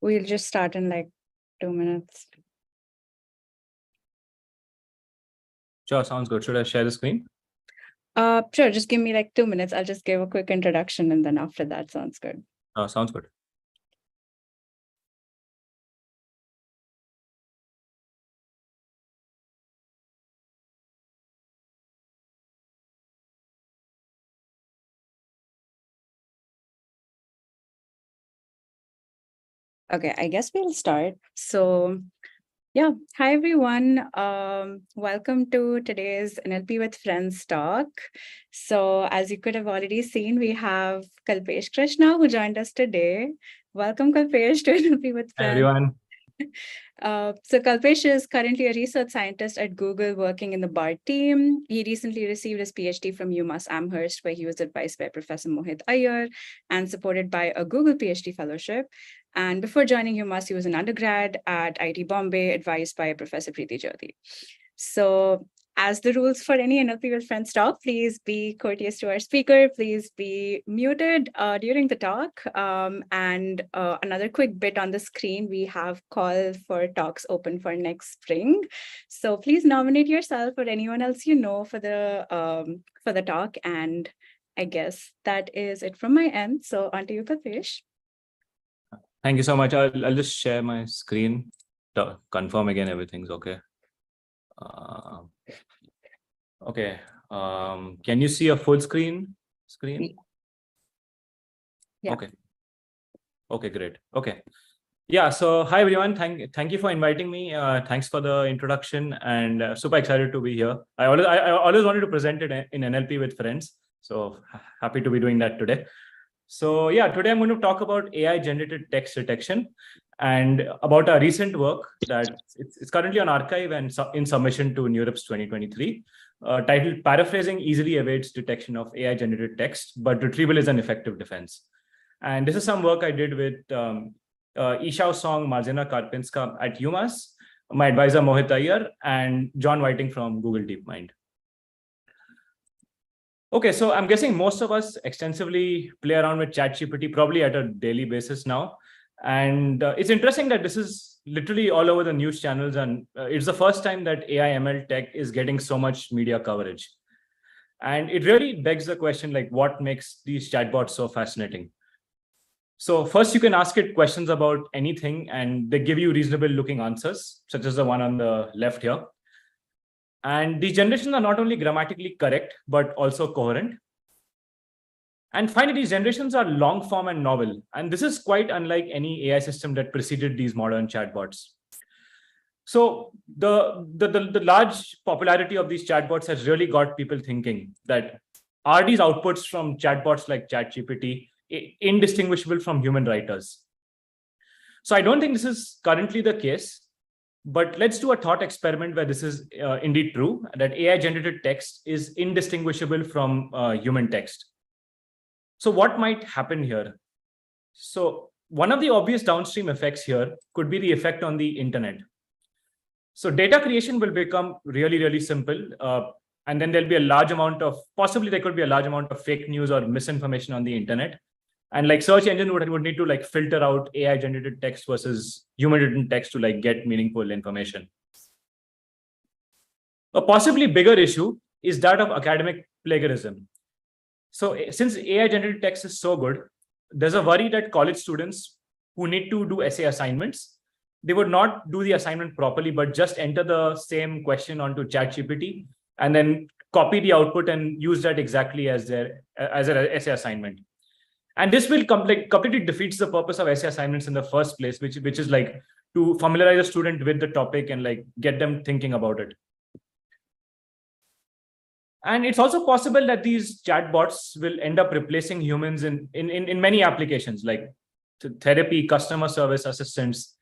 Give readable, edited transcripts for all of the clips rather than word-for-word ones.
We'll just start in like 2 minutes. Sure, sounds good. Should I share the screen? Sure, just give me like 2 minutes. I'll just give a quick introduction and then after that sounds good. Sounds good. Okay, I guess we'll start. So yeah, hi everyone. Welcome to today's NLP with Friends talk. So as you could have already seen, we have Kalpesh Krishna who joined us today. Welcome Kalpesh to NLP with Hi, Friends. everyone. So Kalpesh is currently a research scientist at Google working in the BART team. He recently received his PhD from UMass Amherst, where he was advised by Professor Mohit Iyyer and supported by a Google PhD fellowship. And before joining UMass, he was an undergrad at IIT Bombay, advised by Professor Preethi Jyothi. So as the rules for any NLP with Friends talk, please be courteous to our speaker. Please be muted during the talk. And another quick bit on the screen, we have call for talks open for next spring. So please nominate yourself or anyone else you know for the talk. And I guess that is it from my end. So on to you, Kalpesh. Thank you so much. I'll just share my screen to confirm again everything's okay. Okay. Can you see a full screen? Yeah. Okay. Okay, great. Okay. Yeah. So hi everyone. Thank you for inviting me. Thanks for the introduction and super excited to be here. I always wanted to present it in NLP with Friends. So happy to be doing that today. So yeah, today I'm going to talk about AI generated text detection and about our recent work that it's currently on archive and in submission to NeurIPS 2023, titled Paraphrasing Easily Evades Detection of AI Generated Text, but Retrieval is an Effective Defense. And this is some work I did with Ishao Song, Marzena Karpinska at UMass, my advisor Mohit Iyyer, and John Whiting from Google DeepMind. Okay, so I'm guessing most of us extensively play around with ChatGPT probably at a daily basis now. And it's interesting that this is literally all over the news channels. And it's the first time that AI ML tech is getting so much media coverage. And it really begs the question, like, what makes these chatbots so fascinating? So first, you can ask it questions about anything, and they give you reasonable looking answers, such as the one on the left here. And these generations are not only grammatically correct, but also coherent. And finally, these generations are long form and novel. And this is quite unlike any AI system that preceded these modern chatbots. So the large popularity of these chatbots has really got people thinking that are these outputs from chatbots like ChatGPT indistinguishable from human writers? So I don't think this is currently the case. But let's do a thought experiment where this is indeed true, that AI generated text is indistinguishable from human text. So what might happen here? So one of the obvious downstream effects here could be the effect on the internet. So data creation will become really, really simple. And then there'll be a large amount of, possibly there could be a large amount of fake news or misinformation on the internet. And like search engine would need to like filter out AI generated text versus human written text to like get meaningful information. A possibly bigger issue is that of academic plagiarism. So since AI generated text is so good, there's a worry that college students who need to do essay assignments, they would not do the assignment properly, but just enter the same question onto ChatGPT and then copy the output and use that exactly as an essay assignment. And this will completely defeats the purpose of essay assignments in the first place, which is like to familiarize a student with the topic and like get them thinking about it. And it's also possible that these chatbots will end up replacing humans in many applications like therapy, customer service assistants.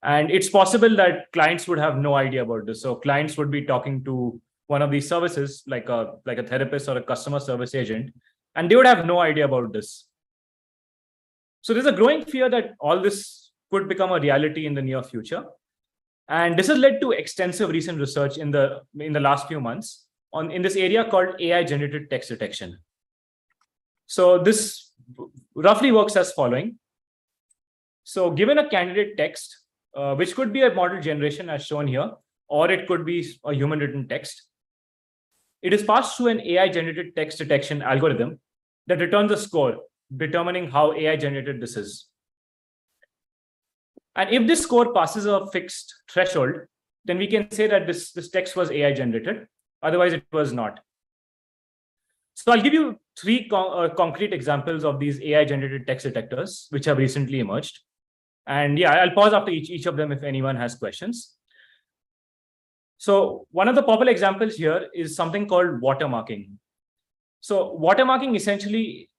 And it's possible that clients would have no idea about this. So clients would be talking to one of these services like a therapist or a customer service agent, and they would have no idea about this. So there's a growing fear that all this could become a reality in the near future. And this has led to extensive recent research in the last few months in this area called AI generated text detection. So this roughly works as following. So given a candidate text, which could be a model generation as shown here, or it could be a human written text, it is passed through an AI generated text detection algorithm that returns a score determining how AI generated this is. And if this score passes a fixed threshold, then we can say that this text was AI generated. Otherwise, it was not. So I'll give you three concrete examples of these AI generated text detectors, which have recently emerged. And yeah, I'll pause after each of them if anyone has questions. So one of the popular examples here is something called watermarking. So watermarking essentially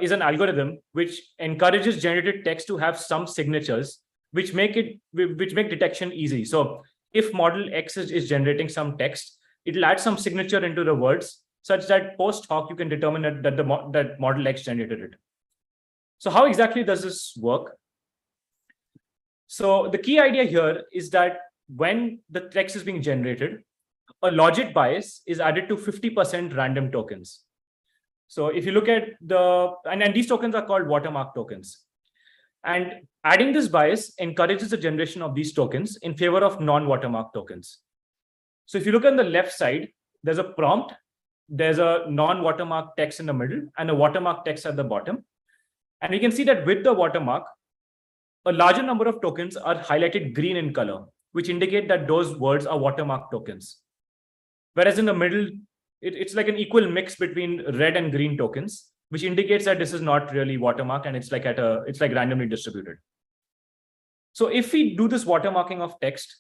is an algorithm which encourages generated text to have some signatures which make detection easy. So if model X is generating some text, it'll add some signature into the words such that post hoc you can determine that model X generated it. So how exactly does this work? So the key idea here is that when the text is being generated, a logic bias is added to 50% random tokens. So if you look at and these tokens are called watermark tokens. And adding this bias encourages the generation of these tokens in favor of non-watermark tokens. So if you look on the left side, there's a prompt, there's a non-watermark text in the middle, and a watermark text at the bottom. And we can see that with the watermark, a larger number of tokens are highlighted green in color, which indicate that those words are watermark tokens. Whereas in the middle, it's like an equal mix between red and green tokens, which indicates that this is not really watermarked and it's like randomly distributed. So if we do this watermarking of text,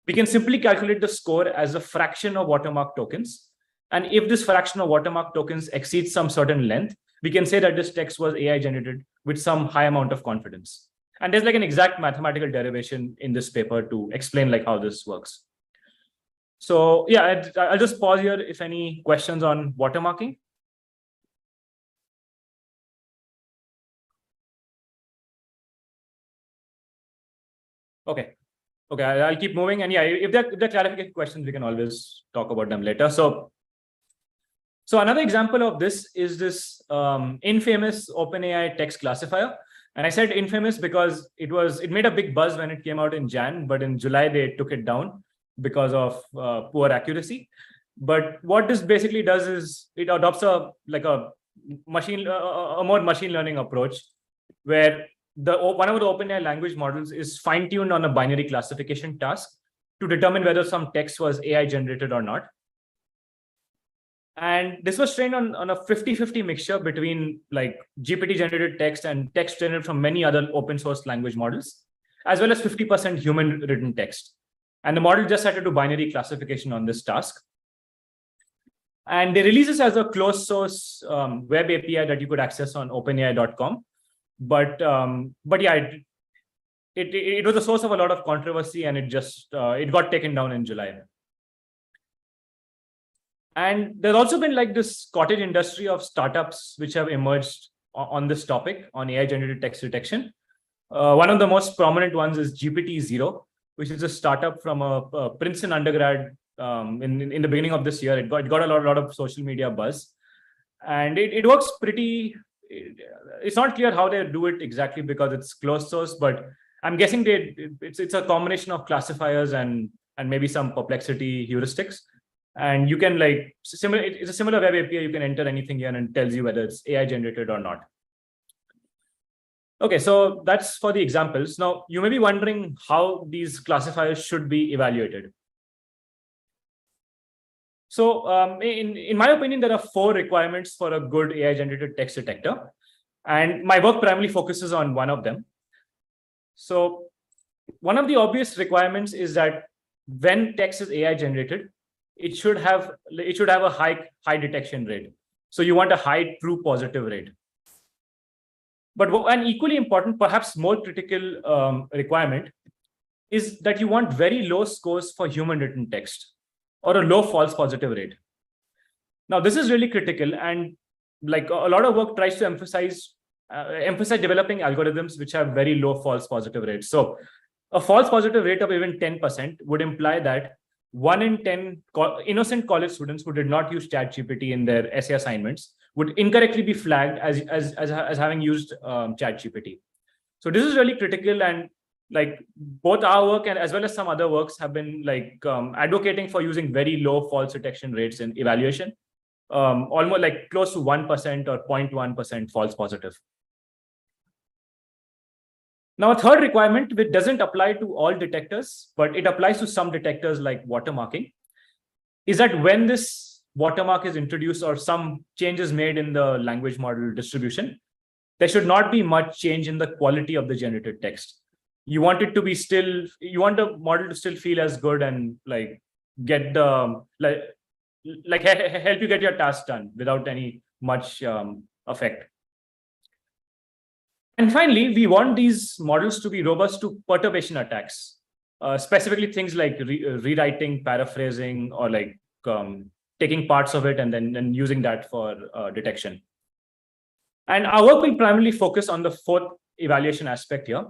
we can simply calculate the score as a fraction of watermark tokens. And if this fraction of watermark tokens exceeds some certain length, we can say that this text was AI generated with some high amount of confidence. And there's like an exact mathematical derivation in this paper to explain like how this works. So yeah, I'll just pause here if any questions on watermarking. Okay, I'll keep moving. And yeah, if there are clarification questions, we can always talk about them later. So another example of this is this infamous OpenAI text classifier. And I said infamous because it made a big buzz when it came out in Jan, but in July they took it down because of poor accuracy. But what this basically does is it adopts a more machine learning approach where one of the OpenAI language models is fine-tuned on a binary classification task to determine whether some text was AI generated or not. And this was trained on a 50-50 mixture between like GPT generated text and text generated from many other open source language models, as well as 50% human written text. And the model just had to do binary classification on this task. And they released this as a closed source web API that you could access on openai.com. But yeah, it was a source of a lot of controversy, and it got taken down in July. And there's also been like this cottage industry of startups which have emerged on this topic on AI generated text detection. One of the most prominent ones is GPT-0, which is a startup from a Princeton undergrad in the beginning of this year. It got a lot of social media buzz, and it works pretty. It's not clear how they do it exactly because it's closed source, but I'm guessing it's a combination of classifiers and maybe some perplexity heuristics. And you can it's a similar web API. You can enter anything here and it tells you whether it's AI generated or not. Okay, so that's for the examples. Now, you may be wondering how these classifiers should be evaluated. So in my opinion, there are 4 requirements for a good AI generated text detector. And my work primarily focuses on one of them. So one of the obvious requirements is that when text is AI generated, it should have a high detection rate. So you want a high true positive rate. But an equally important, perhaps more critical requirement is that you want very low scores for human written text or a low false positive rate. Now, this is really critical, and like a lot of work tries to emphasize developing algorithms which have very low false positive rates. So a false positive rate of even 10% would imply that 1 in 10 innocent college students who did not use ChatGPT in their essay assignments would incorrectly be flagged as having used ChatGPT. So this is really critical, and like both our work and as well as some other works have been like advocating for using very low false detection rates in evaluation, almost like close to 1% or 0.1% false positive. Now, a third requirement, which doesn't apply to all detectors, but it applies to some detectors like watermarking, is that when this watermark is introduced or some changes made in the language model distribution, there should not be much change in the quality of the generated text. You want it to be still, you want the model to still feel as good and like get the, like help you get your task done without any much effect. And finally, we want these models to be robust to perturbation attacks, specifically things like rewriting, paraphrasing, or like taking parts of it and then using that for detection. And our work will primarily focus on the fourth evaluation aspect here,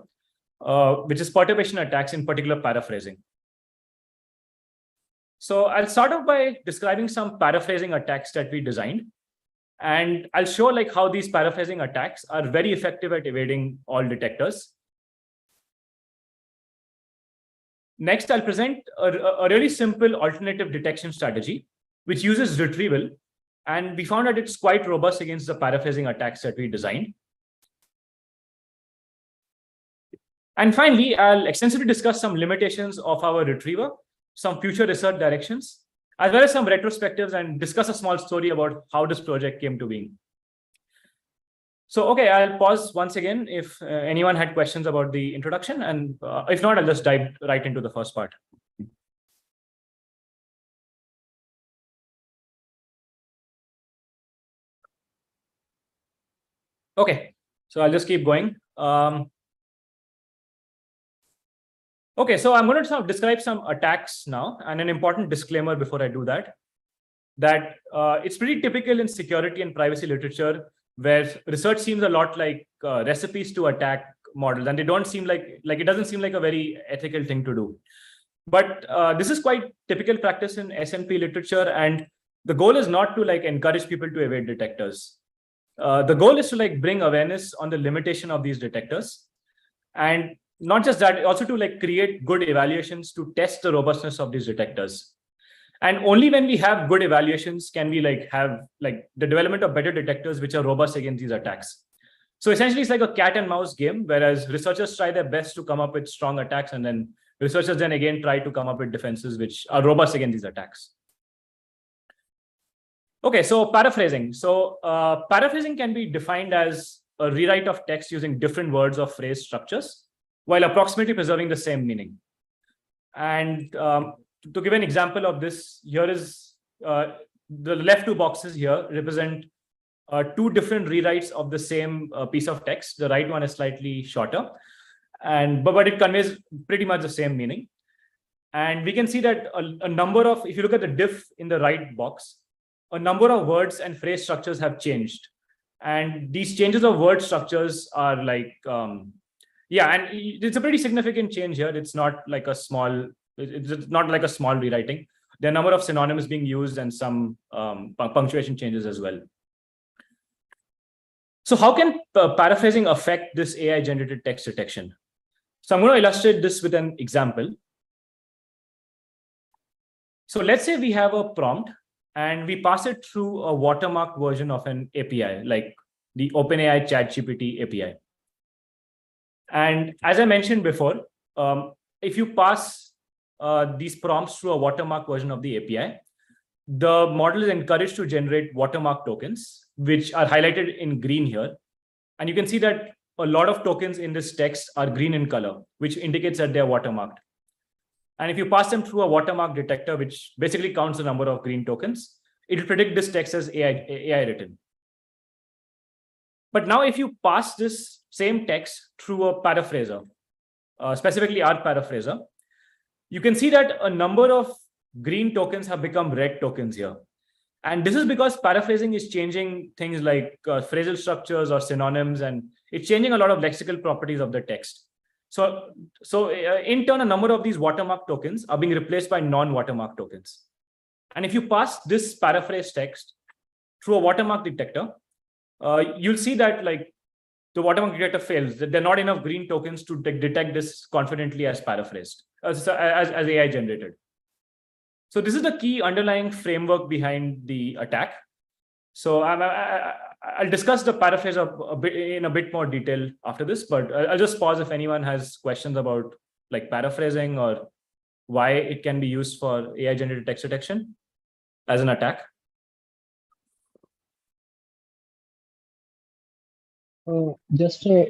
which is perturbation attacks, in particular paraphrasing. So I'll start off by describing some paraphrasing attacks that we designed. And I'll show like how these paraphrasing attacks are very effective at evading all detectors. Next, I'll present a really simple alternative detection strategy, which uses retrieval. And we found that it's quite robust against the paraphrasing attacks that we designed. And finally, I'll extensively discuss some limitations of our retriever, some future research directions, as well as some retrospectives, and discuss a small story about how this project came to being. So, okay, I'll pause once again if anyone had questions about the introduction, and if not, I'll just dive right into the first part. Okay, so I'll just keep going. Okay, so I'm going to sort of describe some attacks now, and an important disclaimer before I do that, it's pretty typical in security and privacy literature where research seems a lot like recipes to attack models, and they don't seem like it doesn't seem like a very ethical thing to do. But this is quite typical practice in SNP literature, and the goal is not to like encourage people to evade detectors. The goal is to like bring awareness on the limitation of these detectors, and not just that, also to like create good evaluations to test the robustness of these detectors. And only when we have good evaluations can we like have like the development of better detectors which are robust against these attacks. So essentially, it's like a cat and mouse game, whereas researchers try their best to come up with strong attacks, and then researchers then again try to come up with defenses which are robust against these attacks. Okay, so paraphrasing. So paraphrasing can be defined as a rewrite of text using different words or phrase structures, while approximately preserving the same meaning. And to give an example of this, here is the left two boxes here represent two different rewrites of the same piece of text. The right one is slightly shorter, but it conveys pretty much the same meaning. And we can see that a number of, if you look at the diff in the right box, a number of words and phrase structures have changed. And these changes of word structures are like, yeah, and it's a pretty significant change here. It's not like a small rewriting. There are a number of synonyms being used and some punctuation changes as well. So how can paraphrasing affect this AI-generated text detection? So I'm going to illustrate this with an example. So let's say we have a prompt and we pass it through a watermarked version of an API, like the OpenAI ChatGPT API. And as I mentioned before, if you pass these prompts through a watermark version of the API, the model is encouraged to generate watermark tokens, which are highlighted in green here. And you can see that a lot of tokens in this text are green in color, which indicates that they're watermarked. And if you pass them through a watermark detector, which basically counts the number of green tokens, it will predict this text as AI written. But now if you pass this same text through a paraphraser, specifically our paraphraser, you can see that a number of green tokens have become red tokens here. And this is because paraphrasing is changing things like phrasal structures or synonyms, and it's changing a lot of lexical properties of the text. So in turn, a number of these watermark tokens are being replaced by non-watermark tokens. And if you pass this paraphrased text through a watermark detector, you'll see that like the watermark detector fails. There are not enough green tokens to detect this confidently as paraphrased, as AI generated. So this is the key underlying framework behind the attack. So I'll discuss the paraphrase in a bit more detail after this, but I'll just pause if anyone has questions about like paraphrasing or why it can be used for AI generated text detection as an attack. Just a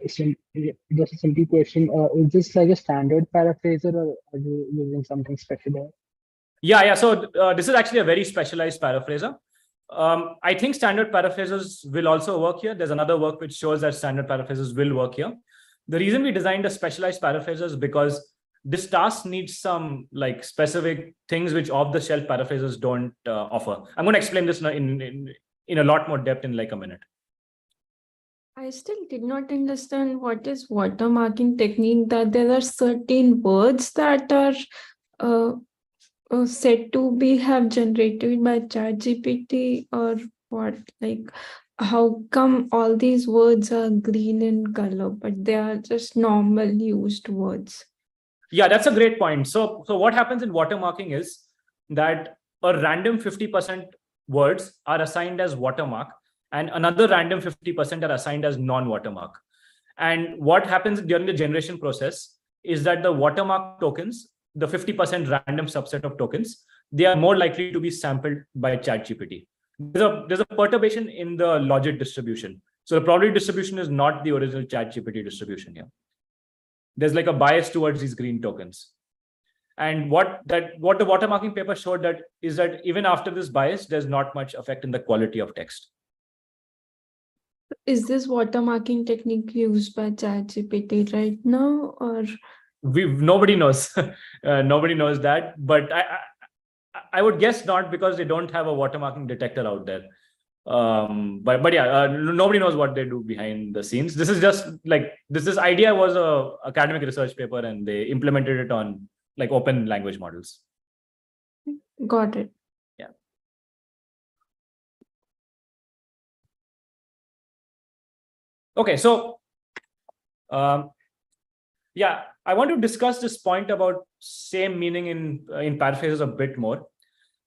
simple question. Is this like a standard paraphraser, or are you using something special there? Yeah. So this is actually a very specialized paraphraser. I think standard paraphrasers will also work here. There's another work which shows that standard paraphrasers will work here. The reason we designed a specialized paraphraser is because this task needs some like specific things which off-the-shelf paraphrasers don't offer. I'm going to explain this in a lot more depth in like a minute. I still did not understand what is watermarking technique, that there are certain words that are said to be have generated by ChatGPT, or what? Like, how come all these words are green in color, but they are just normal used words? Yeah, that's a great point. So what happens in watermarking is that a random 50% words are assigned as watermark, and another random 50% are assigned as non-watermark. And what happens during the generation process is that the watermark tokens, the 50% random subset of tokens, they are more likely to be sampled by ChatGPT. There's a perturbation in the logit distribution. So the probability distribution is not the original ChatGPT distribution here. There's like a bias towards these green tokens. And what the watermarking paper showed that is that even after this bias, there's not much effect in the quality of text. Is this watermarking technique used by ChatGPT right now, or Nobody knows. Nobody knows that, but I would guess not, because they don't have a watermarking detector out there. But yeah, nobody knows what they do behind the scenes. This is just like this idea was a academic research paper, and they implemented it on like open language models. got it? Yeah. Okay, so yeah, I want to discuss this point about same meaning in paraphrases a bit more.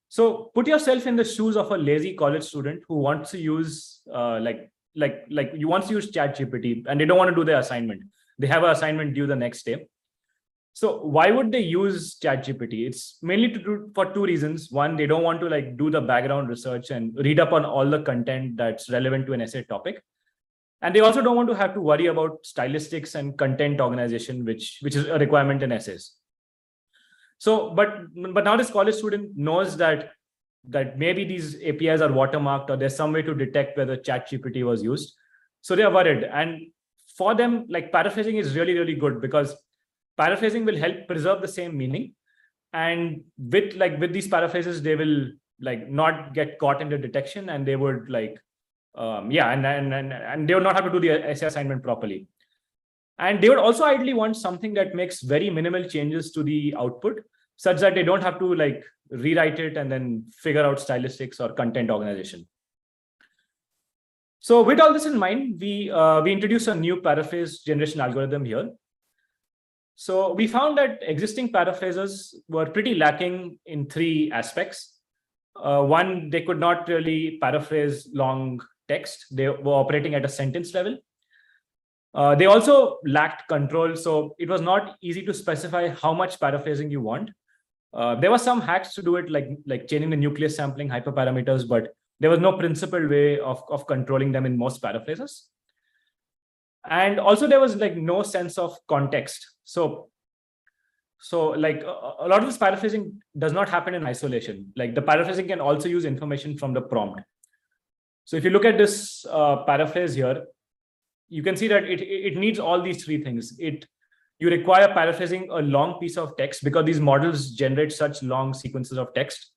So put yourself in the shoes of a lazy college student who wants to use like you want to use ChatGPT, and they don't want to do their assignment. They have an assignment due the next day. So why would they use ChatGPT? It's mainly for two reasons. One, they don't want to like do the background research and read up on all the content that's relevant to an essay topic. And they also don't want to have to worry about stylistics and content organization, which is a requirement in essays. So, but now this college student knows that maybe these APIs are watermarked, or there's some way to detect whether ChatGPT was used. So they are worried. And for them, like paraphrasing is really, really good, because paraphrasing will help preserve the same meaning. And with these paraphrases, they will like not get caught in the detection, and they would like and they would not have to do the essay assignment properly. And they would also ideally want something that makes very minimal changes to the output, such that they don't have to like rewrite it and then figure out stylistics or content organization. So with all this in mind, we introduced a new paraphrase generation algorithm here. So we found that existing paraphrasers were pretty lacking in three aspects. One, they could not really paraphrase long text. They were operating at a sentence level. They also lacked control. So it was not easy to specify how much paraphrasing you want. There were some hacks to do it, like changing the nucleus sampling hyperparameters, but there was no principled way of controlling them in most paraphrasers. And also there was like no sense of context. So like a lot of this paraphrasing does not happen in isolation. Like the paraphrasing can also use information from the prompt. So if you look at this paraphrase here, you can see that it needs all these three things. You require paraphrasing a long piece of text, because these models generate such long sequences of text.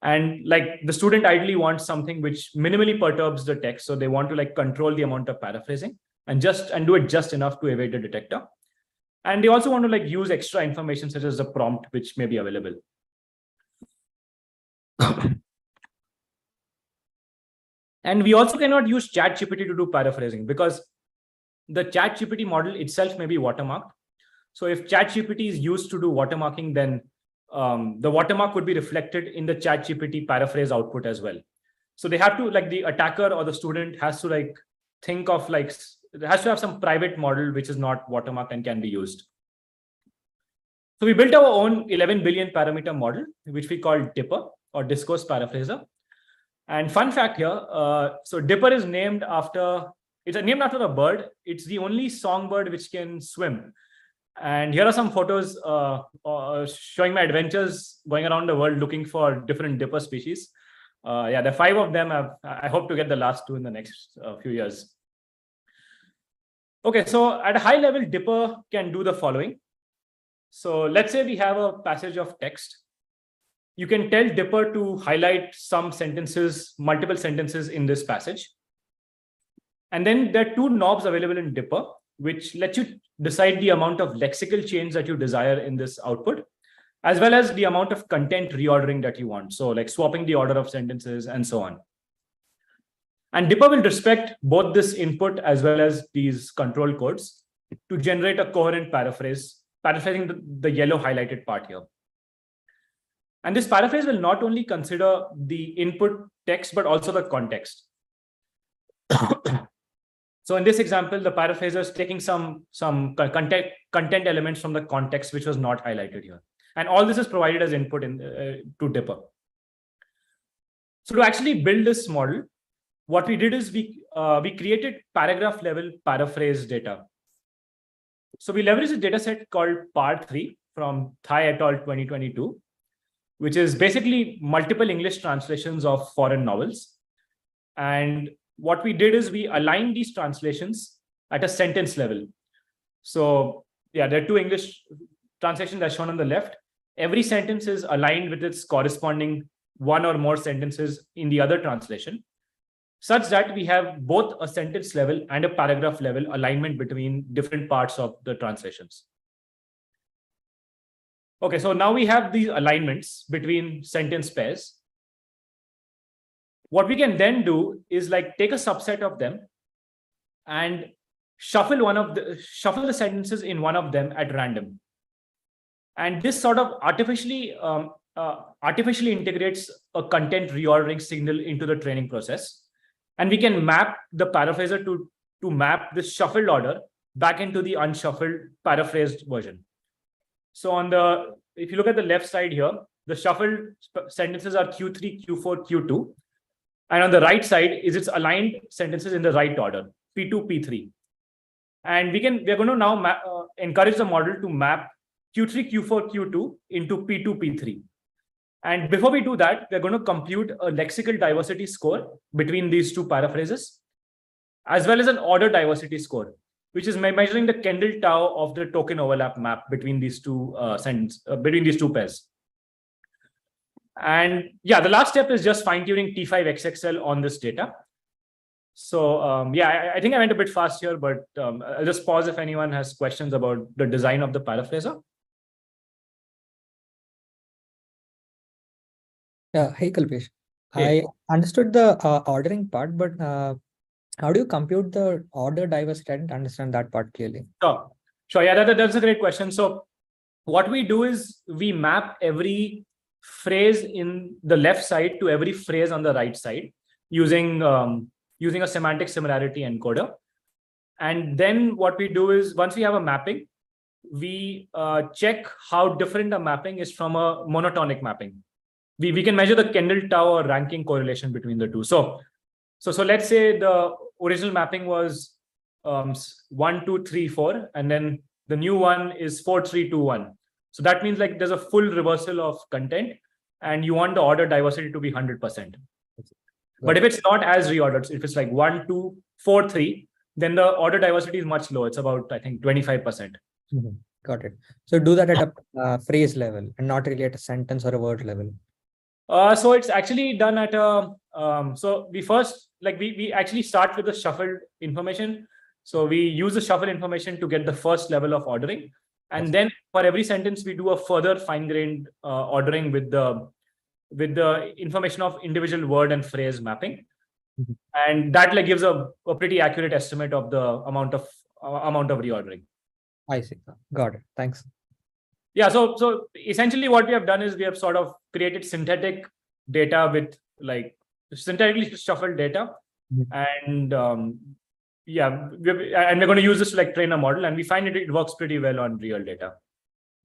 And like the student ideally wants something which minimally perturbs the text. So they want to like control the amount of paraphrasing and do it just enough to evade the detector. And they also want to like use extra information such as the prompt, which may be available. And we also cannot use ChatGPT to do paraphrasing, because the ChatGPT model itself may be watermarked. So if ChatGPT is used to do watermarking, then the watermark would be reflected in the ChatGPT paraphrase output as well. So they have to, like, the attacker or the student has to like think of like, it has to have some private model which is not watermarked and can be used. So we built our own 11 billion parameter model, which we call Dipper, or discourse paraphraser. And fun fact here, so Dipper is named after, it's named after a bird. It's the only songbird which can swim. And here are some photos showing my adventures going around the world looking for different Dipper species. Yeah, there are 5 of them. I hope to get the last 2 in the next few years. Okay, so at a high level, Dipper can do the following. So let's say we have a passage of text. You can tell Dipper to highlight some sentences, multiple sentences in this passage. And then there are 2 knobs available in Dipper, which let you decide the amount of lexical change that you desire in this output, as well as the amount of content reordering that you want. So like swapping the order of sentences and so on. And Dipper will respect both this input as well as these control codes to generate a coherent paraphrase, paraphrasing the yellow highlighted part here. And this paraphrase will not only consider the input text, but also the context. So in this example, the paraphraser is taking some content elements from the context, which was not highlighted here. And all this is provided as input to Dipper. So to actually build this model, what we did is we created paragraph level paraphrase data. So we leveraged a data set called PAR3 from Thai et al. 2022, which is basically multiple English translations of foreign novels. And what we did is we aligned these translations at a sentence level. So yeah, there are 2 English translations as shown on the left. Every sentence is aligned with its corresponding 1 or more sentences in the other translation, such that we have both a sentence level and a paragraph level alignment between different parts of the translations. Okay, so now we have these alignments between sentence pairs. What we can then do is like take a subset of them and shuffle the sentences in one of them at random. And this sort of artificially integrates a content reordering signal into the training process. And we can map the paraphraser to map this shuffled order back into the unshuffled paraphrased version. So if you look at the left side here, the shuffled sentences are Q3, Q4, Q2. And on the right side is its aligned sentences in the right order, P2, P3. And we're going to now encourage the model to map Q3, Q4, Q2 into P2, P3. And before we do that, we're going to compute a lexical diversity score between these 2 paraphrases, as well as an order diversity score, which is measuring the Kendall tau of the token overlap map between these 2 pairs. And yeah, the last step is just fine-tuning T5XXL on this data. So yeah, I think I went a bit fast here, but I'll just pause if anyone has questions about the design of the paraphraser. Hey, Kalpesh. Hey. I understood the ordering part, but how do you compute the order diversity? I didn't understand that part clearly. Sure. Yeah, that's a great question. So what we do is we map every phrase in the left side to every phrase on the right side using a semantic similarity encoder. And then what we do is once we have a mapping, we check how different a mapping is from a monotonic mapping. We can measure the Kendall tau or ranking correlation between the 2. So let's say the original mapping was 1, 2, 3, 4, and then the new one is 4, 3, 2, 1. So that means like there's a full reversal of content, and you want the order diversity to be 100%. But if it's not as reordered, if it's like 1, 2, 4, 3, then the order diversity is much lower. It's about, I think, 25%. Mm-hmm. Got it. So do that at a phrase level and not really at a sentence or a word level. So it's actually done at a, so we first, like we actually start with the shuffled information. So we use the shuffle information to get the first level of ordering. And then for every sentence, we do a further fine-grained ordering with the information of individual word and phrase mapping. Mm-hmm. And that like gives a pretty accurate estimate of the amount of amount of reordering. I see. Got it. Thanks. Yeah, so essentially what we have done is we have sort of created synthetic data with like synthetically shuffled data. And yeah, and we're going to use this to like train a model, and we find it works pretty well on real data.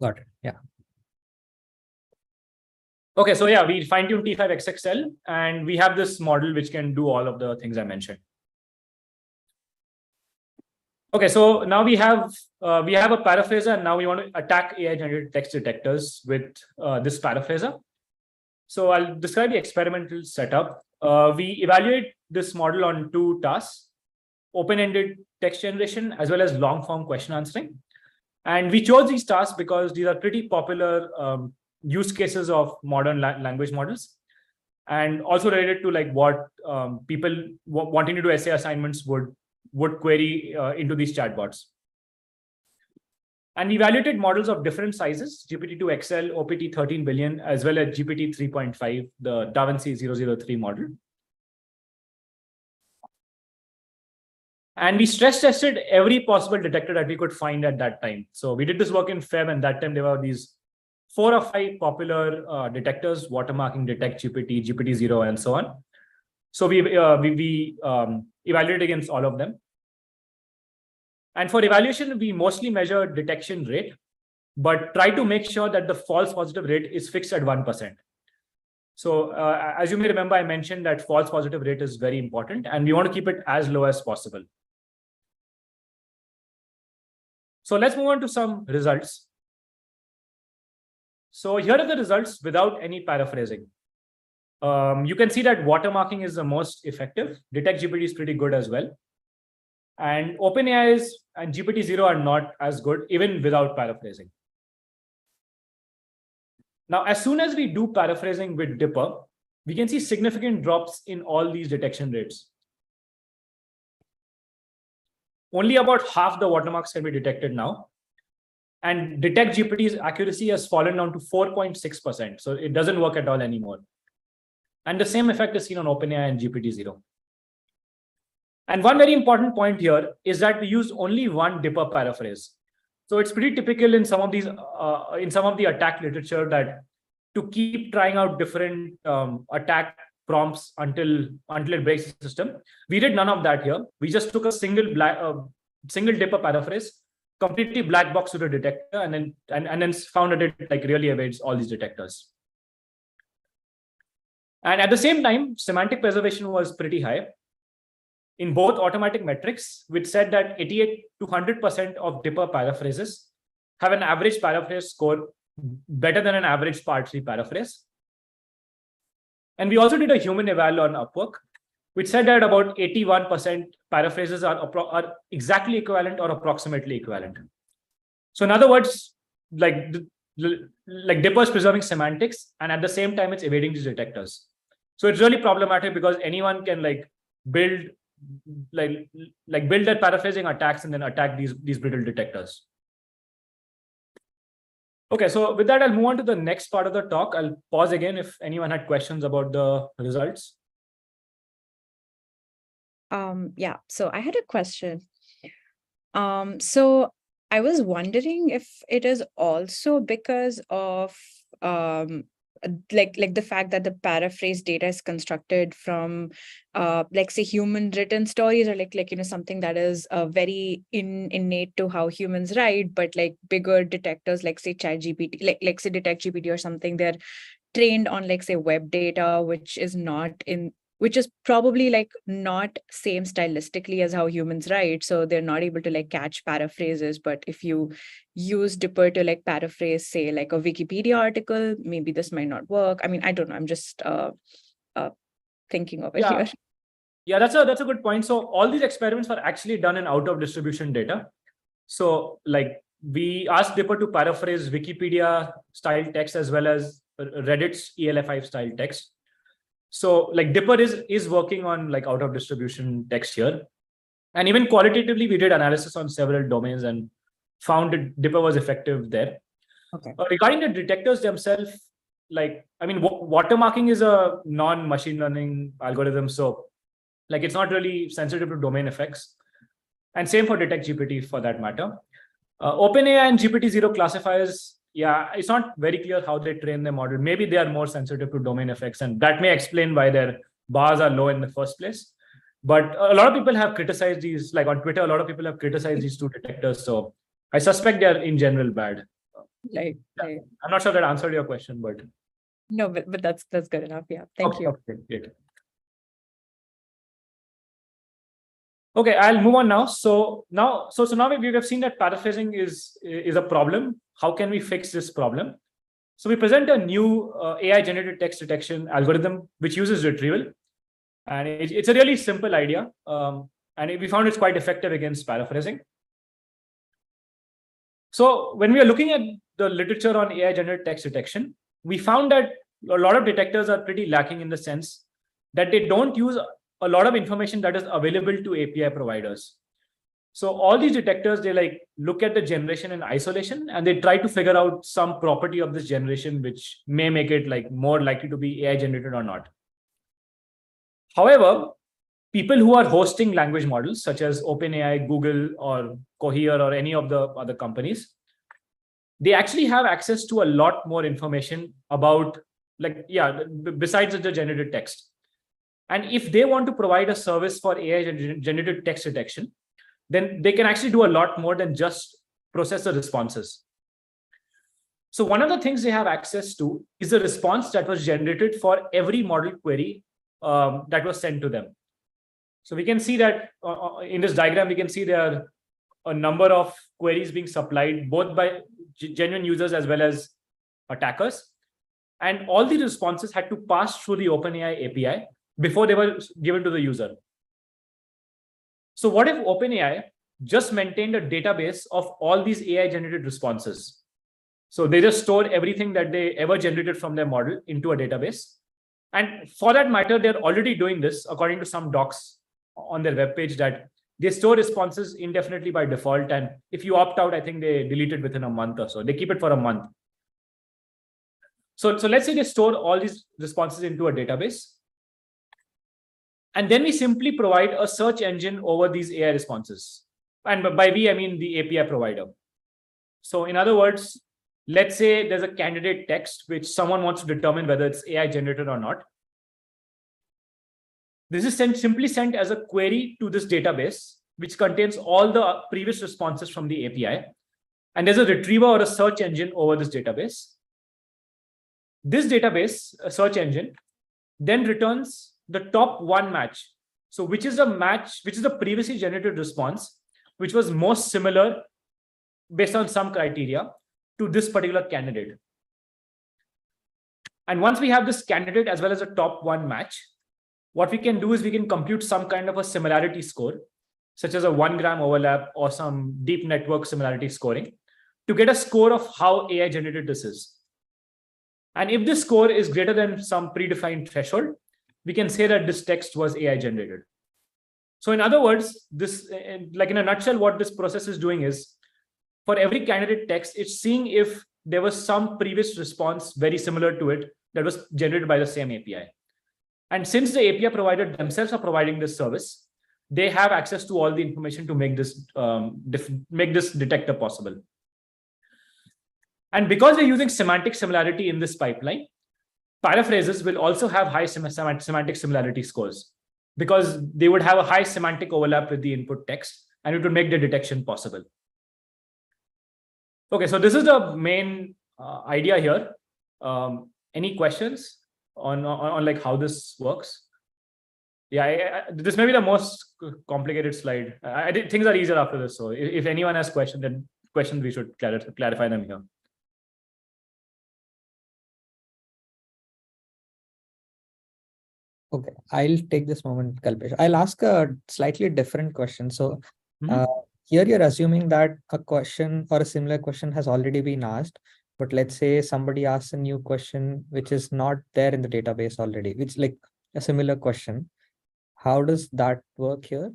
Got it. Yeah. Okay, so yeah, we fine-tuned T5XXL, and we have this model which can do all of the things I mentioned. Okay, so now we have a paraphraser, and now we want to attack AI-generated text detectors with this paraphraser. So I'll describe the experimental setup. We evaluate this model on 2 tasks: open-ended text generation as well as long-form question answering. And we chose these tasks because these are pretty popular use cases of modern language models, and also related to like what people wanting to do essay assignments would query into these chatbots. And we evaluated models of different sizes: GPT-2 XL, OPT 13 billion, as well as GPT 3.5, the DaVinci 003 model. And we stress tested every possible detector that we could find at that time. So we did this work in Feb, and that time there were these 4 or 5 popular detectors: watermarking, detect GPT, GPT-0, and so on. So we evaluated against all of them. And for evaluation, we mostly measure detection rate, but try to make sure that the false positive rate is fixed at 1%. So as you may remember, I mentioned that false positive rate is very important, and we want to keep it as low as possible. So let's move on to some results. So here are the results without any paraphrasing. You can see that watermarking is the most effective. Detect GPT is pretty good as well. And OpenAI and GPT-0 are not as good, even without paraphrasing. Now, as soon as we do paraphrasing with Dipper, we can see significant drops in all these detection rates. Only about half the watermarks can be detected now. And Detect GPT's accuracy has fallen down to 4.6%. So it doesn't work at all anymore. And the same effect is seen on OpenAI and GPT-0. And one very important point here is that we use only one Dipper paraphrase. So it's pretty typical in some of these, in some of the attack literature, that to keep trying out different attack prompts until it breaks the system. We did none of that here. We just took a single Dipper paraphrase, completely black box to the detector, and then found that it like really evades all these detectors. And at the same time, semantic preservation was pretty high in both automatic metrics, which said that 88 to 100% of Dipper paraphrases have an average paraphrase score better than an average part 3 paraphrase. And we also did a human eval on Upwork, which said that about 81% paraphrases are exactly equivalent or approximately equivalent. So in other words, like Dipper is preserving semantics, and at the same time, it's evading these detectors. So it's really problematic because anyone can build that paraphrasing attacks and then attack these brittle detectors. Okay, so with that, I'll move on to the next part of the talk. I'll pause again if anyone had questions about the results. Yeah, so I had a question. So I was wondering if it is also because of like the fact that the paraphrase data is constructed from say human written stories, or something that is very innate to how humans write, but bigger detectors say ChatGPT, say Detect GPT or something, they're trained on say web data, which is probably not same stylistically as how humans write. So they're not able to catch paraphrases. But if you use Dipper to paraphrase, say a Wikipedia article, maybe this might not work. I mean, I don't know. I'm just thinking of it here. Yeah, that's a good point. So all these experiments were actually done in out of distribution data. So we asked Dipper to paraphrase Wikipedia style text as well as Reddit's ELF5 style text. So Dipper is working on out of distribution text here. And even qualitatively, we did analysis on several domains and found that Dipper was effective there. Okay. Regarding the detectors themselves, watermarking is a non-machine learning algorithm. So it's not really sensitive to domain effects. And same for Detect GPT for that matter. OpenAI and GPT-0 classifiers, yeah, it's not very clear how they train their model. Maybe they are more sensitive to domain effects, and that may explain why their bars are low in the first place. But a lot of people have criticized these, like on Twitter, a lot of people have criticized these two detectors. So I suspect they're in general bad. Right. I'm not sure that answered your question, but No, but that's good enough. Yeah. Thank you. Okay, great. Okay, I'll move on now. So now we have seen that paraphrasing is a problem. How can we fix this problem? So we present a new AI generated text detection algorithm which uses retrieval, and it's a really simple idea, and we found it's quite effective against paraphrasing. So when we are looking at the literature on AI generated text detection, we found that a lot of detectors are pretty lacking in the sense that they don't use a lot of information that is available to API providers. So all these detectors, they like look at the generation in isolation, and they try to figure out some property of this generation which may make it like more likely to be AI generated or not. However, people who are hosting language models such as OpenAI, Google, or Cohere, or any of the other companies, they actually have access to a lot more information about, like, yeah, besides the generated text. And if they want to provide a service for AI generated text detection, then they can actually do a lot more than just process the responses. So one of the things they have access to is the response that was generated for every model query that was sent to them. So we can see that in this diagram, we can see there are a number of queries being supplied both by genuine users as well as attackers. And all the responses had to pass through the OpenAI API before they were given to the user. So what if OpenAI just maintained a database of all these AI generated responses? So they just store everything that they ever generated from their model into a database. And for that matter, they're already doing this according to some docs on their webpage, that they store responses indefinitely by default. And if you opt out, I think they delete it within a month or so. They keep it for a month. So let's say they store all these responses into a database. And then we simply provide a search engine over these AI responses. And by we, I mean the API provider. So in other words, let's say there's a candidate text which someone wants to determine whether it's AI generated or not. This is simply sent as a query to this database, which contains all the previous responses from the API. And there's a retriever or a search engine over this database. This database, a search engine, then returns the top one match. So which is a match, which is the previously generated response, which was most similar based on some criteria to this particular candidate. And once we have this candidate as well as a top one match, what we can do is we can compute some kind of a similarity score, such as a 1 gram overlap or some deep network similarity scoring, to get a score of how AI generated this is. And if this score is greater than some predefined threshold, we can say that this text was AI generated. So in other words, this, like in a nutshell, what this process is doing is, for every candidate text, it's seeing if there was some previous response very similar to it that was generated by the same API. And since the API provider themselves are providing this service, they have access to all the information to make this detector possible. And because we're using semantic similarity in this pipeline, paraphrases will also have high semantic similarity scores, because they would have a high semantic overlap with the input text, and it would make the detection possible. Okay, so this is the main idea here. Any questions on like how this works? Yeah, this may be the most complicated slide. I think things are easier after this. So if anyone has questions, we should clarify them here. Okay, I'll take this moment, Kalpesh. I'll ask a slightly different question. So here you're assuming that a question or a similar question has already been asked, but let's say somebody asks a new question which is not there in the database already, which like a similar question. How does that work here?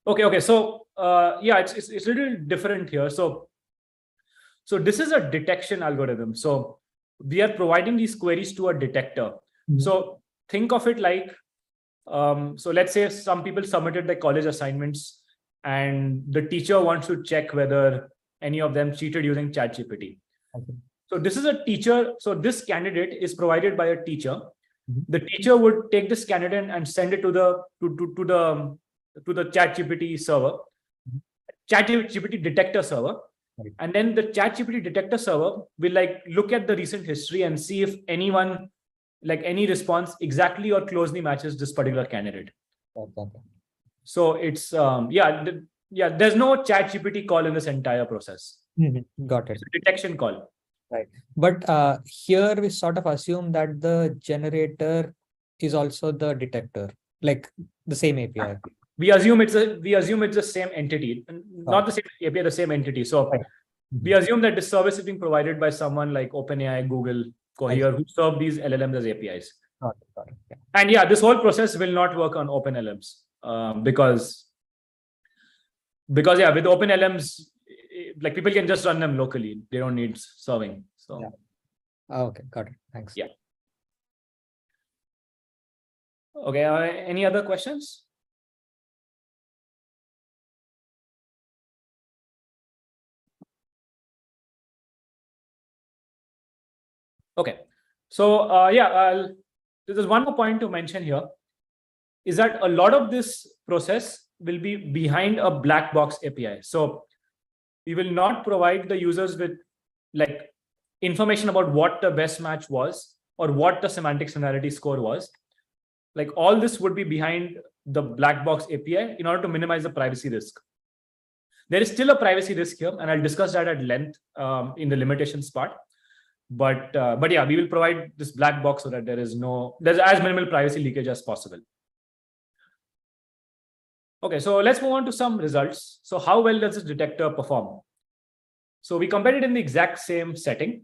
Okay. So yeah, it's a little different here. So this is a detection algorithm. So we are providing these queries to a detector. So think of it like, so let's say some people submitted their college assignments and the teacher wants to check whether any of them cheated using ChatGPT. Okay. So this is a teacher. So this candidate is provided by a teacher. Mhm. The teacher would take this candidate and send it to the ChatGPT server, Mhm. ChatGPT detector server. Right. And then the ChatGPT detector server will like look at the recent history and see if anyone, like any response exactly or closely matches this particular candidate. Okay. So it's there's no ChatGPT call in this entire process. Got it. It's a detection call. Right. But here we sort of assume that the generator is also the detector, like the same API. We assume it's the same entity, not the same API, the same entity. So Right. we assume that this service is being provided by someone like OpenAI, Google, Cohere, who serve these LLMs as APIs. Got it. Yeah. And this whole process will not work on OpenLMs because with OpenLMs, like people can just run them locally. They don't need serving. So Yeah. Okay, got it. Thanks. Yeah. Okay. Any other questions? Okay. So there's one more point to mention here, is that a lot of this process will be behind a black box API. So we will not provide the users with like information about what the best match was or what the semantic similarity score was. Like all this would be behind the black box API in order to minimize the privacy risk. There is still a privacy risk here, and I'll discuss that at length in the limitations part. But yeah, we will provide this black box so that there's as minimal privacy leakage as possible. Okay, so let's move on to some results. So how well does this detector perform? So we compared it in the exact same setting,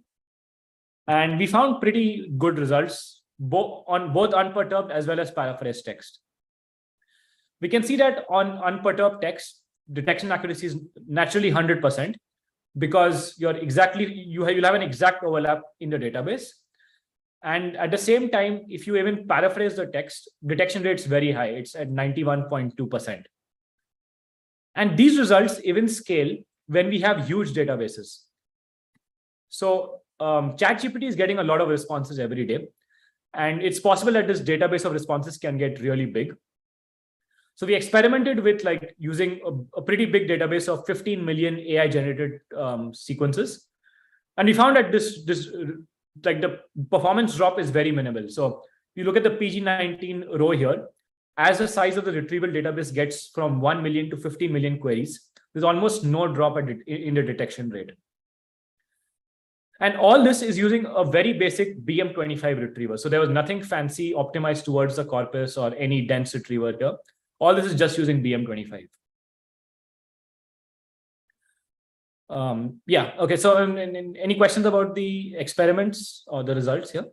and we found pretty good results on both unperturbed as well as paraphrased text. We can see that on unperturbed text, detection accuracy is naturally 100%, because you'll have an exact overlap in the database. And at the same time, if you even paraphrase the text, detection rate's very high. It's at 91.2%. And these results even scale when we have huge databases. So ChatGPT is getting a lot of responses every day. And it's possible that this database of responses can get really big. So we experimented with like using a pretty big database of 15 million AI generated sequences. And we found that this like the performance drop is very minimal. So you look at the PG19 row here, as the size of the retrieval database gets from 1 million to 50 million queries, there's almost no drop in the detection rate. And all this is using a very basic BM25 retriever. So there was nothing fancy optimized towards the corpus or any dense retriever here. All this is just using BM25. Okay. So any questions about the experiments or the results here?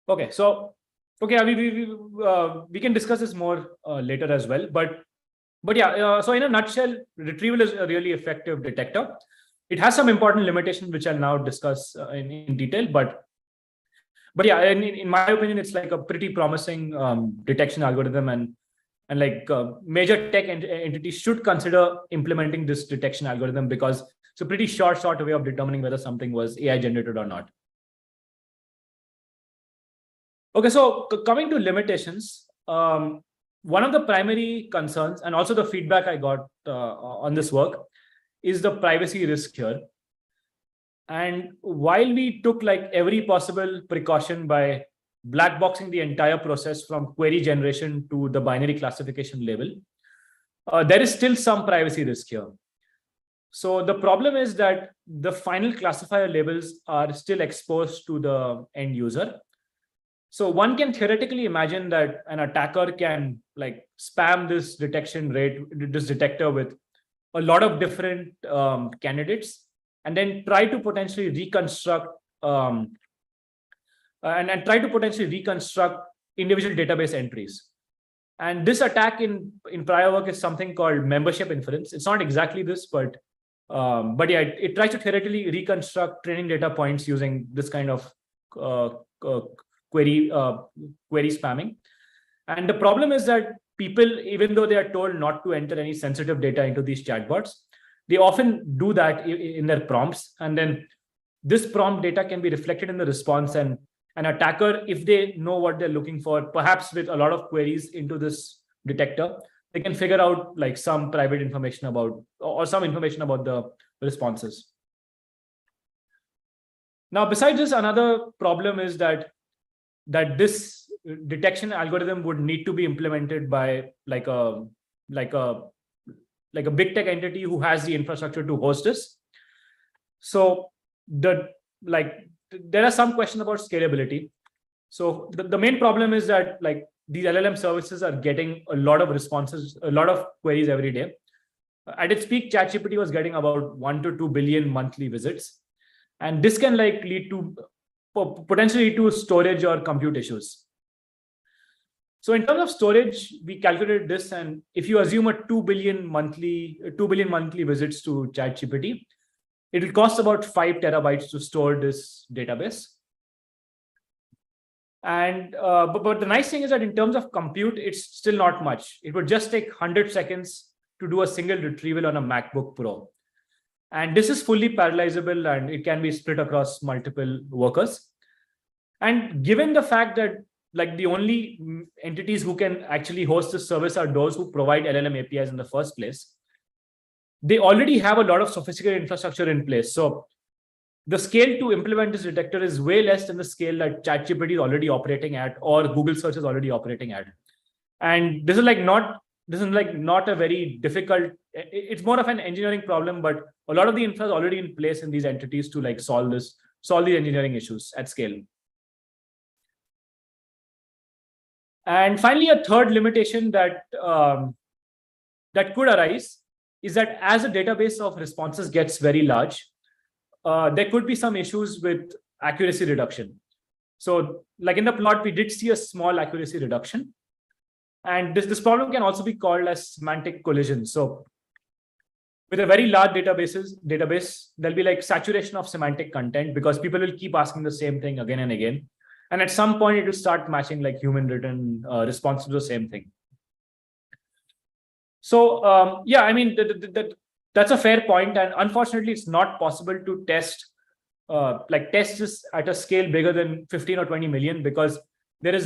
Okay. So, okay, we can discuss this more later as well. But yeah, so in a nutshell, retrieval is a really effective detector. It has some important limitations, which I'll now discuss in detail. But yeah, in my opinion, it's like a pretty promising detection algorithm, and like major tech entities should consider implementing this detection algorithm, because it's a pretty short way of determining whether something was AI generated or not. Okay, so coming to limitations, one of the primary concerns, and also the feedback I got on this work, is the privacy risk here. And while we took like every possible precaution by black boxing the entire process from query generation to the binary classification level, there is still some privacy risk here. So the problem is that the final classifier labels are still exposed to the end user. So one can theoretically imagine that an attacker can like spam this detector with a lot of different candidates, and then try to potentially reconstruct individual database entries. And this attack in prior work is something called membership inference. It's not exactly this, but But yeah, it tries to theoretically reconstruct training data points using this kind of query spamming. And the problem is that people, even though they are told not to enter any sensitive data into these chatbots, they often do that in their prompts. And then this prompt data can be reflected in the response, and an attacker, if they know what they're looking for, perhaps with a lot of queries into this detector, they can figure out like some private information about, or some information about the responses. Now, besides this, another problem is that this detection algorithm would need to be implemented by like a big tech entity who has the infrastructure to host this. So there are some questions about scalability. So the main problem is that like these LLM services are getting a lot of responses, a lot of queries every day. At its peak, ChatGPT was getting about 1 to 2 billion monthly visits. And this can like lead to potentially to storage or compute issues. So in terms of storage, we calculated this, and if you assume a 2 billion monthly visits to ChatGPT, it will cost about 5 terabytes to store this database. And but the nice thing is that in terms of compute, it's still not much. It would just take 100 seconds to do a single retrieval on a MacBook Pro. And this is fully parallelizable, and it can be split across multiple workers. And given the fact that like the only entities who can actually host this service are those who provide LLM APIs in the first place, they already have a lot of sophisticated infrastructure in place. So the scale to implement this detector is way less than the scale that ChatGPT is already operating at, or Google search is already operating at. And this is not a very difficult, it's more of an engineering problem, but a lot of the infra is already in place in these entities to like solve the engineering issues at scale. And finally, a third limitation that could arise is that as a database of responses gets very large, there could be some issues with accuracy reduction. So like in the plot, we did see a small accuracy reduction. And this problem can also be called as semantic collision. So with a very large database, there'll be like saturation of semantic content because people will keep asking the same thing again and again. And at some point, it will start matching like human written responses to the same thing. So yeah, I mean, that's a fair point. And unfortunately, it's not possible to test this at a scale bigger than 15 or 20 million because there's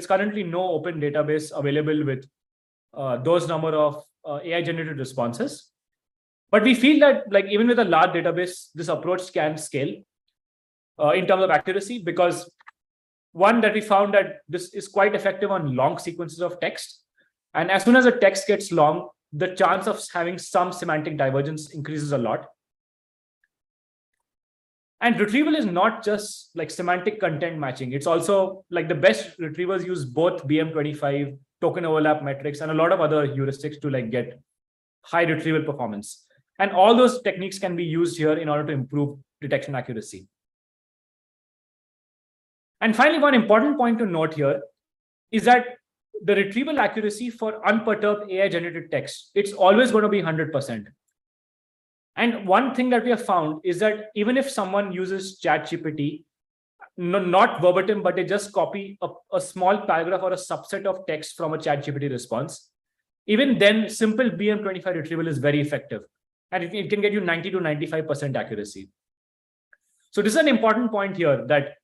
currently no open database available with those number of AI generated responses. But we feel that like even with a large database, this approach can scale in terms of accuracy, because one, that we found that this is quite effective on long sequences of text. And as soon as the text gets long, the chance of having some semantic divergence increases a lot. And retrieval is not just like semantic content matching. It's also like the best retrievers use both BM25, token overlap metrics, and a lot of other heuristics to like get high retrieval performance. And all those techniques can be used here in order to improve detection accuracy. And finally, one important point to note here is that the retrieval accuracy for unperturbed AI-generated text, it's always going to be 100%. And one thing that we have found is that even if someone uses ChatGPT, not verbatim, but they just copy a small paragraph or a subset of text from a ChatGPT response, even then, simple BM25 retrieval is very effective. And it can get you 90 to 95% accuracy. So this is an important point here, that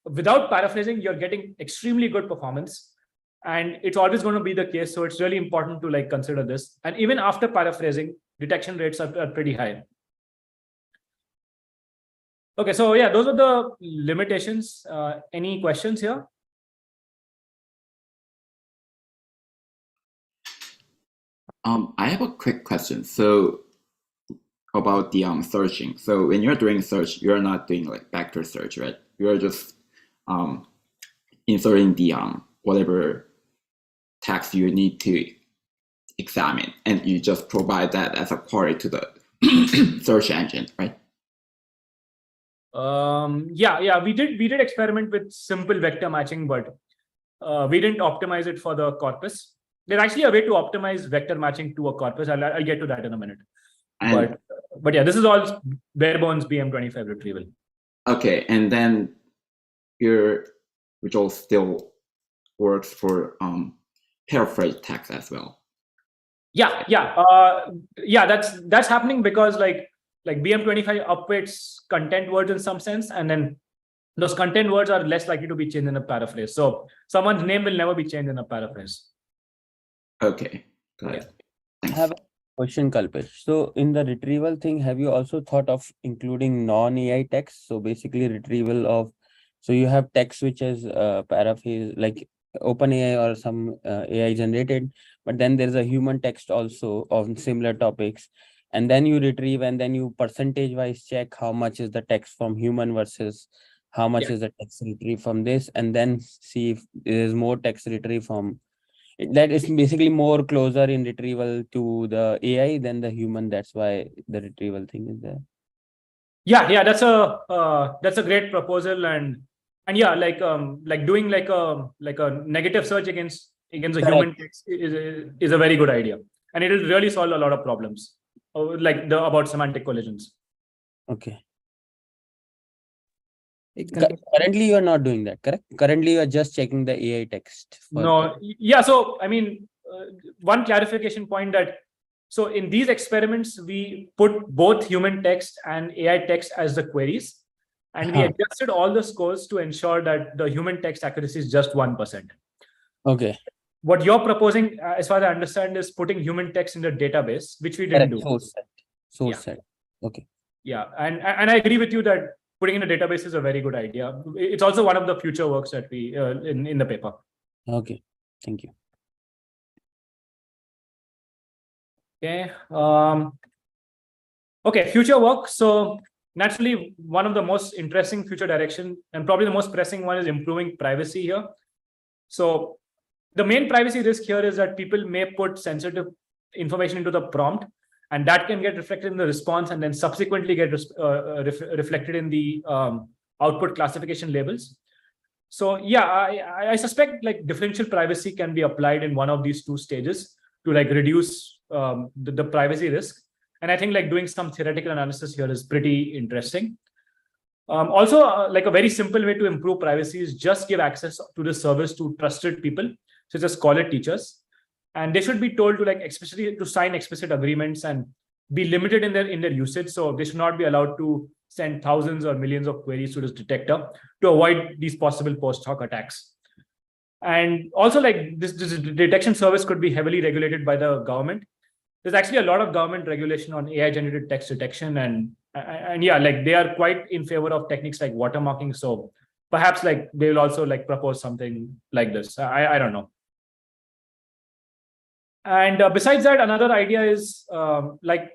without paraphrasing, you're getting extremely good performance. And it's always going to be the case. So it's really important to like consider this. And even after paraphrasing, detection rates are pretty high. Okay, so yeah, those are the limitations. Any questions here? I have a quick question. So about the searching. So when you're doing search, you're not doing like vector search, right? You're just inserting the whatever text you need to examine, and you just provide that as a query to the search engine, right? Yeah, we did experiment with simple vector matching, but we didn't optimize it for the corpus. There's actually a way to optimize vector matching to a corpus. I'll get to that in a minute. And but yeah, this is all bare bones BM25 retrieval. okay, and then your result still works for paraphrase text as well. Yeah, that's happening because like BM25 upweights content words in some sense, and then those content words are less likely to be changed in a paraphrase. So someone's name will never be changed in a paraphrase. Okay, got it. I Thanks. have a question, Kalpesh. So in the retrieval thing, have you also thought of including non-AI text? So basically retrieval of, so you have text which is paraphrase, like OpenAI or some AI generated, but then there's a human text also on similar topics. And then you retrieve and then you percentage wise check how much is the text from human versus how much is the text retrieved from this, and then see if there is more text retrieved from that. Is basically more closer in retrieval to the AI than the human. That's why the retrieval thing is there. Yeah, that's a great proposal, and yeah, like doing like a negative search against a human text is a very good idea, and it will really solve a lot of problems, like about semantic collisions. Okay. Currently, you are not doing that, correct? Currently, you are just checking the AI text. No, yeah. So I mean, one clarification point that so in these experiments we put both human text and AI text as the queries, and we adjusted all the scores to ensure that the human text accuracy is just 1%. Okay. What you're proposing, as far as I understand, is putting human text in the database, which we didn't do. Source set. Okay. Yeah, and I agree with you that putting in a database is a very good idea. It's also one of the future works that we in the paper. Okay, thank you. Okay. Okay, future work. So naturally, one of the most interesting future direction and probably the most pressing one is improving privacy here. So the main privacy risk here is that people may put sensitive information into the prompt, and that can get reflected in the response and then subsequently get reflected in the output classification labels. So yeah, I suspect like differential privacy can be applied in one of these two stages to like reduce the privacy risk. And I think like doing some theoretical analysis here is pretty interesting. Also, like a very simple way to improve privacy is just give access to the service to trusted people, such as college teachers. And they should be told to like explicitly to sign explicit agreements and be limited in their usage. So they should not be allowed to send thousands or millions of queries to this detector to avoid these possible post hoc attacks. And also like this detection service could be heavily regulated by the government. There's actually a lot of government regulation on AI generated text detection, and yeah, like they are quite in favor of techniques like watermarking. So perhaps like they will also like propose something like this. I don't know. And besides that, another idea is Ronald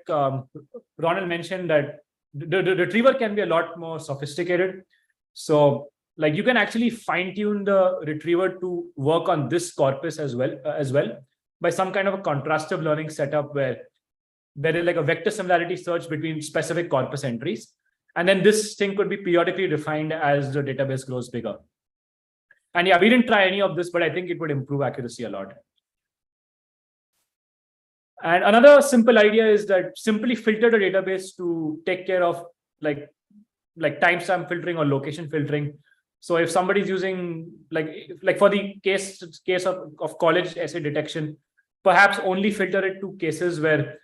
mentioned that the retriever can be a lot more sophisticated. So like you can actually fine tune the retriever to work on this corpus as well by some kind of a contrastive learning setup where there is like a vector similarity search between specific corpus entries. And then this thing could be periodically refined as the database grows bigger. And yeah, we didn't try any of this, but I think it would improve accuracy a lot. And another simple idea is that simply filter the database to take care of like timestamp filtering or location filtering. So if somebody's using like for the case of college essay detection, perhaps only filter it to cases where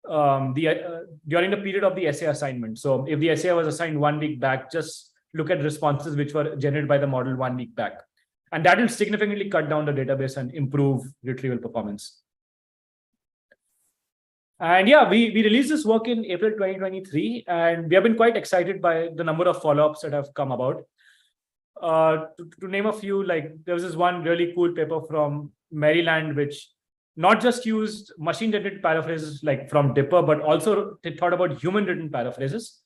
during the period of the essay assignment. So if the essay was assigned 1 week back, just look at responses which were generated by the model 1 week back. And that will significantly cut down the database and improve retrieval performance. And yeah, we released this work in April 2023, and we have been quite excited by the number of follow-ups that have come about. To name a few, like there was this one really cool paper from Maryland, which not just used machine-generated paraphrases like from Dipper, but also they thought about human-written paraphrases.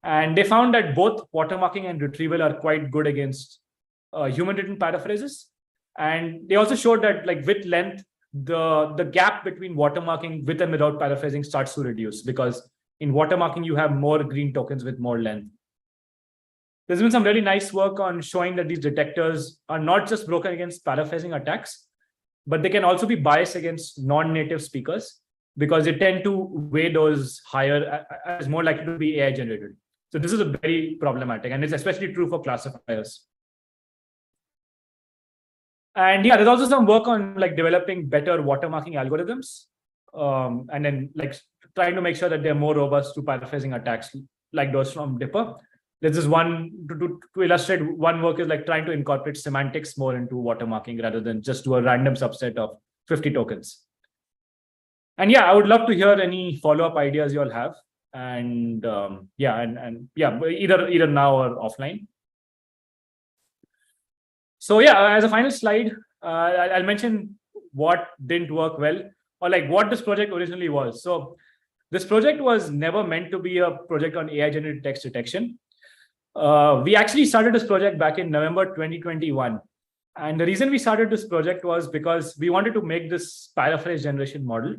And they found that both watermarking and retrieval are quite good against human-written paraphrases. And they also showed that like with length, the gap between watermarking with and without paraphrasing starts to reduce, because in watermarking, you have more green tokens with more length. There's been some really nice work on showing that these detectors are not just broken against paraphrasing attacks, but they can also be biased against non-native speakers. because they tend to weigh those higher as more likely to be AI generated. So this is a very problematic, and it's especially true for classifiers. And yeah, there's also some work on like developing better watermarking algorithms, and then like trying to make sure that they're more robust to paraphrasing attacks like those from Dipper. There's this one to illustrate one work is like trying to incorporate semantics more into watermarking rather than just do a random subset of 50 tokens. And yeah, I would love to hear any follow-up ideas you all have. And yeah, either now or offline. So yeah, as a final slide, I'll mention what didn't work well, or like what this project originally was. So this project was never meant to be a project on AI-generated text detection. We actually started this project back in November 2021. And the reason we started this project was because we wanted to make this paraphrase generation model.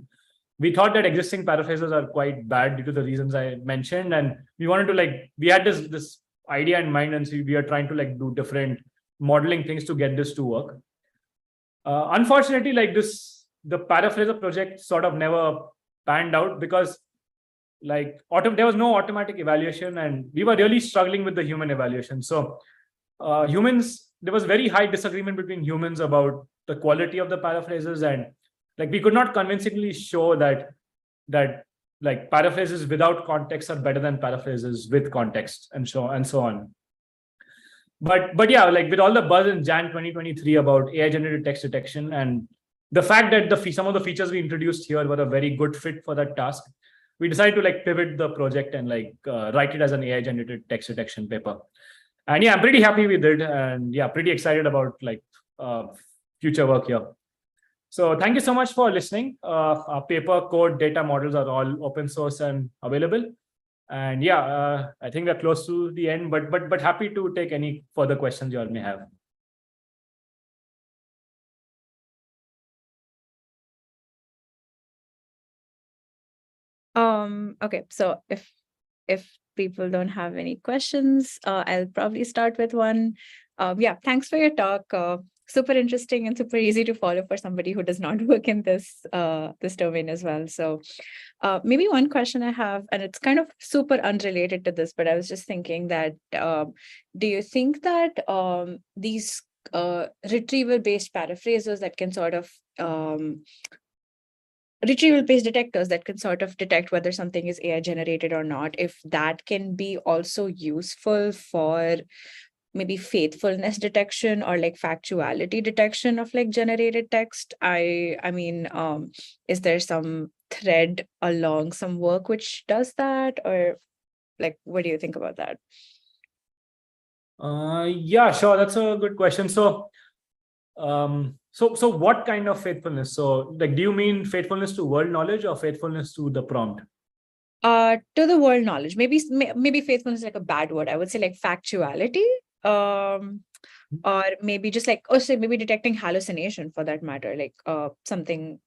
We thought that existing paraphrasers are quite bad due to the reasons I mentioned. And we wanted to we had this idea in mind, and so we are trying to do different modeling things to get this to work. Unfortunately, the paraphraser project sort of never panned out because there was no automatic evaluation, and we were really struggling with the human evaluation. So there was very high disagreement between humans about the quality of the paraphrases, and we could not convincingly show that paraphrases without context are better than paraphrases with context, and so on. But yeah, with all the buzz in Jan 2023 about AI generated text detection, and the fact that some of the features we introduced here were a very good fit for that task, we decided to pivot the project and write it as an AI generated text detection paper. And yeah, I'm pretty happy with it, and yeah, pretty excited about future work here. So thank you so much for listening. Our paper, code, data models are all open source and available. And yeah, I think we're close to the end, but happy to take any further questions you all may have. Okay, so if people don't have any questions, I'll probably start with one. Yeah, thanks for your talk. Super interesting and super easy to follow for somebody who does not work in this domain as well. So maybe one question I have, and it's kind of super unrelated to this, but I was just thinking that do you think that these retrieval-based paraphrasers that can sort of retrieval-based detectors that can sort of detect whether something is AI generated or not, if that can be also useful for maybe faithfulness detection or factuality detection of generated text? I mean, is there some thread along some work which does that, or what do you think about that? Yeah, sure. That's a good question. So what kind of faithfulness? So do you mean faithfulness to world knowledge or faithfulness to the prompt? To the world knowledge. Maybe faithfulness is a bad word. I would say factuality. Or maybe just maybe detecting hallucination for that matter, something,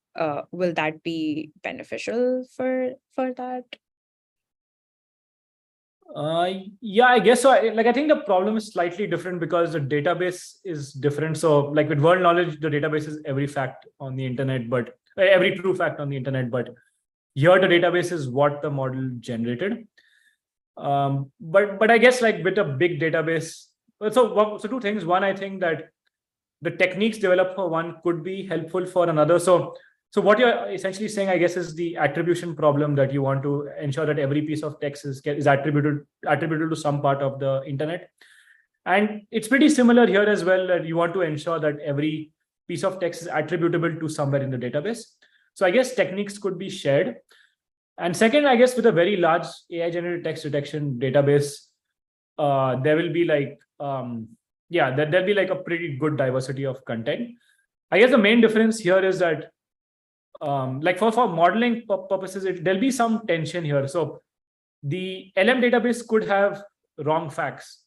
will that be beneficial for that? Yeah, I guess so. I think the problem is slightly different because the database is different. So with world knowledge, the database is every fact on the internet, but every true fact on the internet, but here the database is what the model generated. But I guess with a big database, so two things. One, I think that the techniques developed for one could be helpful for another. So what you're essentially saying, I guess, is the attribution problem, that you want to ensure that every piece of text is attributed to some part of the internet. And it's pretty similar here as well, that you want to ensure that every piece of text is attributable to somewhere in the database. So I guess techniques could be shared. And second, I guess with a very large AI generated text detection database, there will be there'll be a pretty good diversity of content. I guess the main difference here is that for modeling purposes, there'll be some tension here. So the LM database could have wrong facts,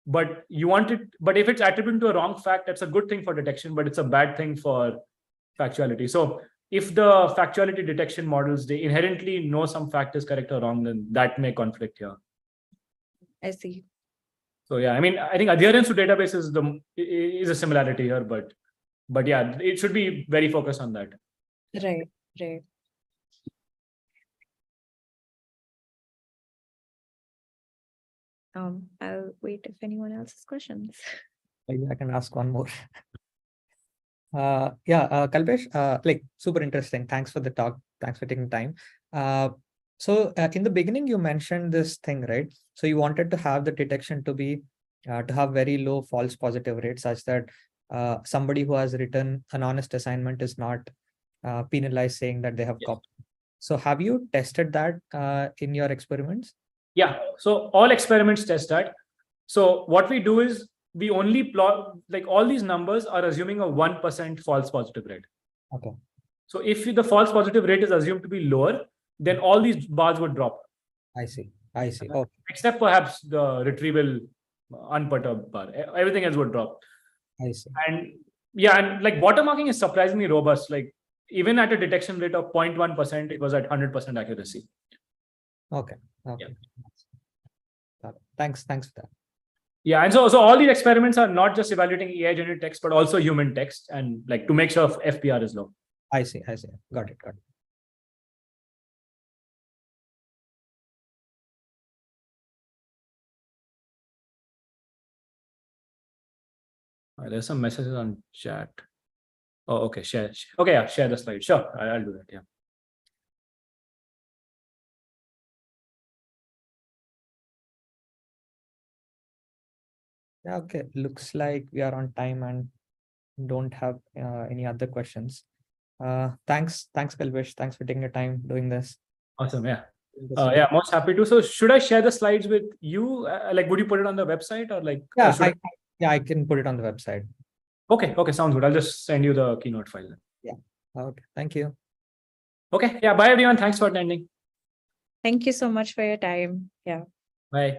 but if it's attributed to a wrong fact, that's a good thing for detection, but it's a bad thing for factuality. So if the factuality detection models, they inherently know some fact is correct or wrong, then that may conflict here. I see. So yeah, I mean, I think adherence to database is a similarity here, but yeah, it should be very focused on that. Right. I'll wait if anyone else has questions. Maybe I can ask one more. Kalpesh, like super interesting. Thanks for the talk. Thanks for taking time. So in the beginning, you mentioned this thing, right? So you wanted to have the detection to be to have very low false positive rate, such that somebody who has written an honest assignment is not penalized, saying that they have copied. So have you tested that in your experiments? Yeah. So all experiments test that. So what we do is we only plot, like all these numbers are assuming a 1% false positive rate. Okay. So if the false positive rate is assumed to be lower, then all these bars would drop. I see. Okay. Except perhaps the retrieval unperturbed bar. Everything else would drop. I see. And yeah, and like watermarking is surprisingly robust. Like even at a detection rate of 0.1%, it was at 100% accuracy. Okay. Got it. Thanks for that. Yeah, and so all these experiments are not just evaluating AI generated text, but also human text, and like to make sure FPR is low. I see. Got it. There's some messages on chat. Oh, okay. Share. Okay, yeah, share the slide. Sure, I'll do that. Yeah. Yeah, okay. Looks like we are on time and don't have any other questions. Thanks, Kalpesh. Thanks for taking the time doing this. Awesome. Yeah. Yeah, most happy to. So should I share the slides with you? Like, would you put it on the website or like? Yeah, I can put it on the website. Okay, sounds good. I'll just send you the keynote file then. Yeah. Okay. Thank you. Okay. Yeah. Bye, everyone. Thanks for attending. Thank you so much for your time. Yeah. Bye.